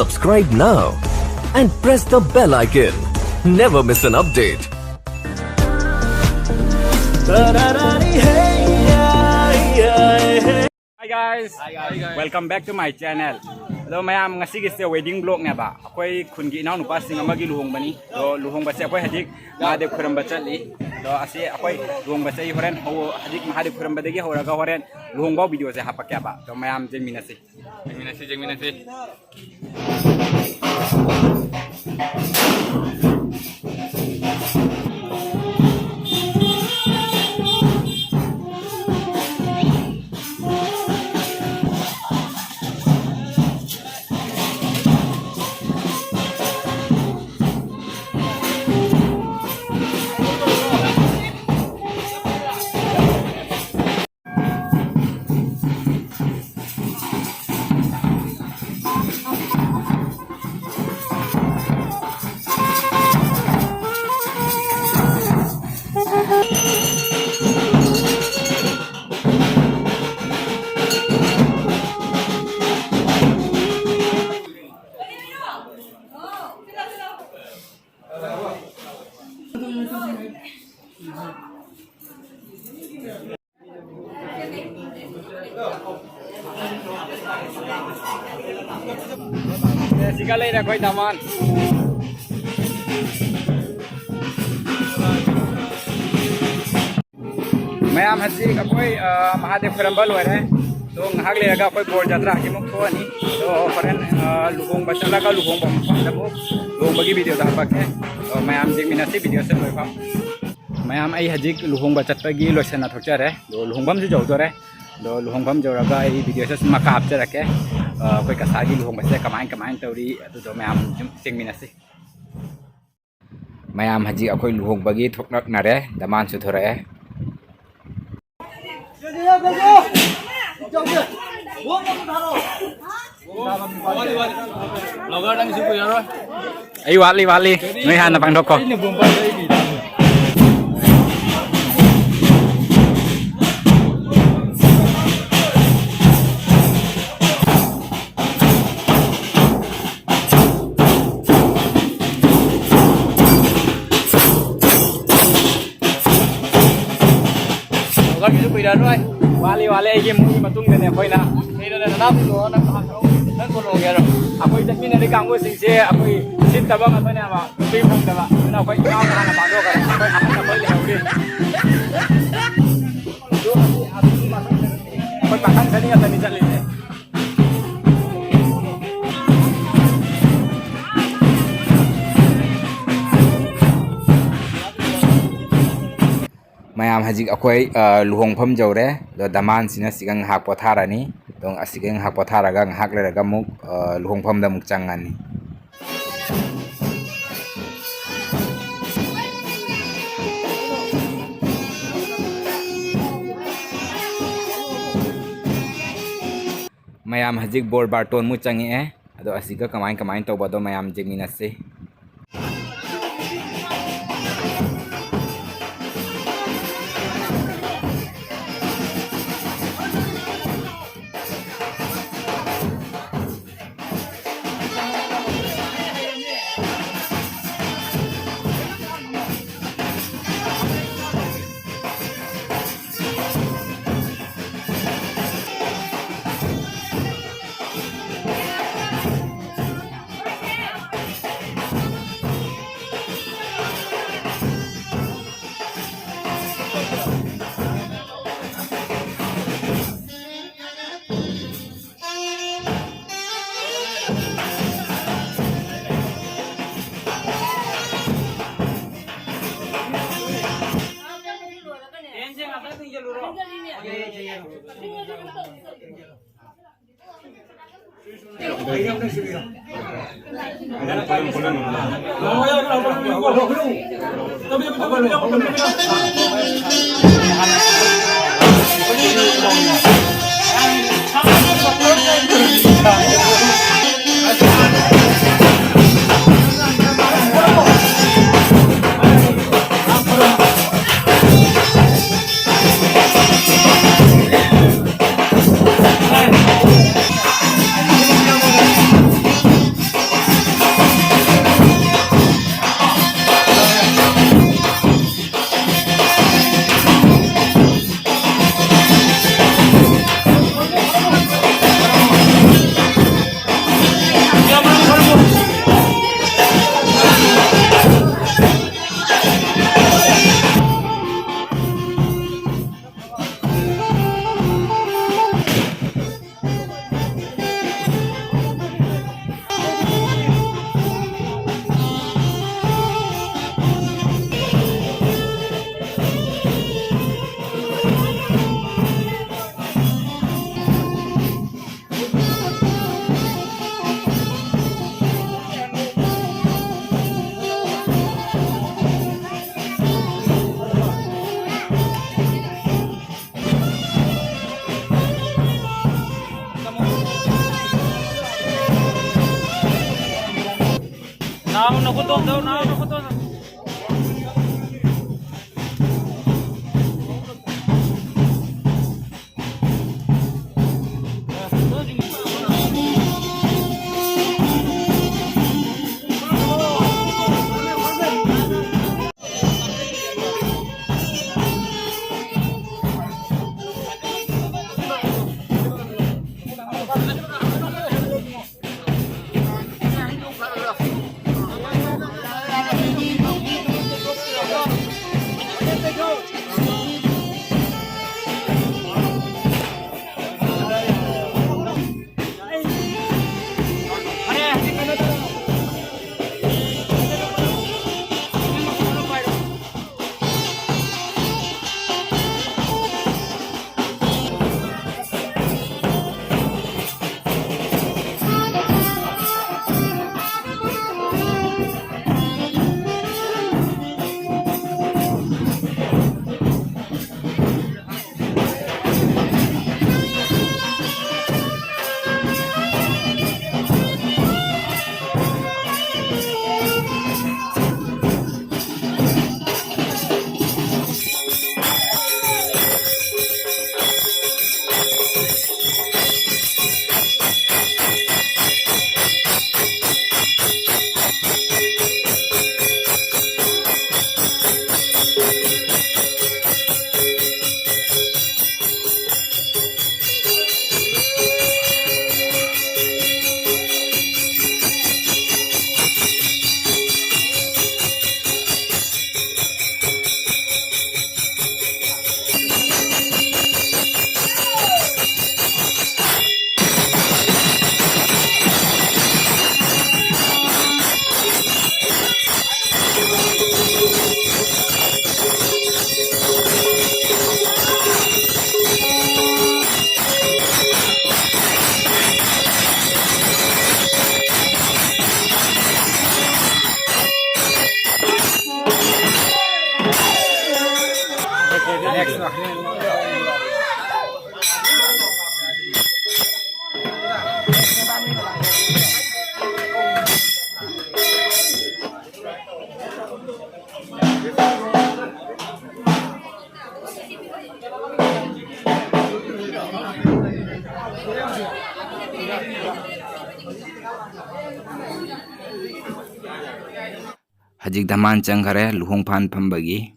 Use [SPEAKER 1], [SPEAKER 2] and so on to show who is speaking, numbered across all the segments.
[SPEAKER 1] Subscribe now and press the bell icon. Never miss an update.
[SPEAKER 2] Hi guys. Welcome back to my channel. Hello mayam ngasi gi se wedding vlog ne ba akoi khun gi naw nupa sing amagi luhongba ni do luhongba se akoi hadik mahadev khuramba chali do ase akoi luhongba se horen ho hadik mahadev khuramba degi horaga horen luhongba video se hapakya ba do mayam jengminasi. Sigale na koi taman. Mayam haji akoi mahadev khuramba loire to ngahak le ga akoi bor jatra ki muk thoni to foren luhongba chalaga luhongba damu luhongba gi video da pakke to mayam jingminasi video se loi pham mayam ai haji luhongba chatpa gi loisana thokchare do luhongbam ju jawdore do luhongbam jawraga ai video se makap charake koi kasagi luhongba se kamain tauri adu do mayam jingminasi mayam haji akoi luhongba gi thoknak nare daman su thore Ayo wali noi hana pang doko lagi tu pilihan rồi wali cái mũi mà tung cái này coi na thì nó là đáp nó hàng nó còn lồng rồi aku itu ni dari kamu sing se aku sin tabang apa ni apa tim pun tabang na kau kau nak apa do kan kau apa apa dia boleh kau makan sini atau ni jalan ni mayam hajik akoi luhongpham jawre do daman sina sigang hak potharani dong asigang hak potharaga hak leraga muk luhongpham da muk changani mayam hajik bor barton mu changi ado asiga kamain to bodo mayam jingminase
[SPEAKER 3] Nào nó có tốt đâu, nào nó có tốt.
[SPEAKER 2] Next na.
[SPEAKER 4] Hajik dhaman changkhare luhong phan phambagi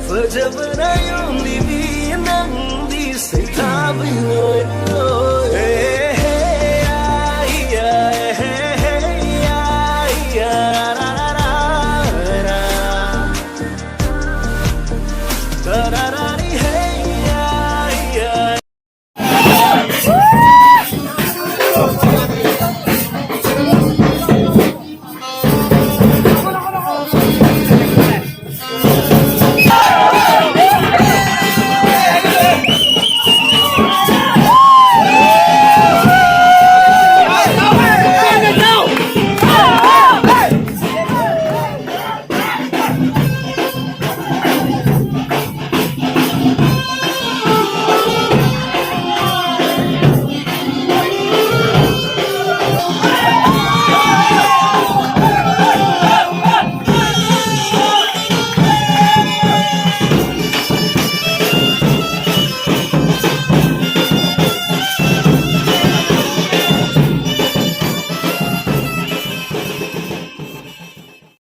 [SPEAKER 5] Fajabana yung libi nang di say tabi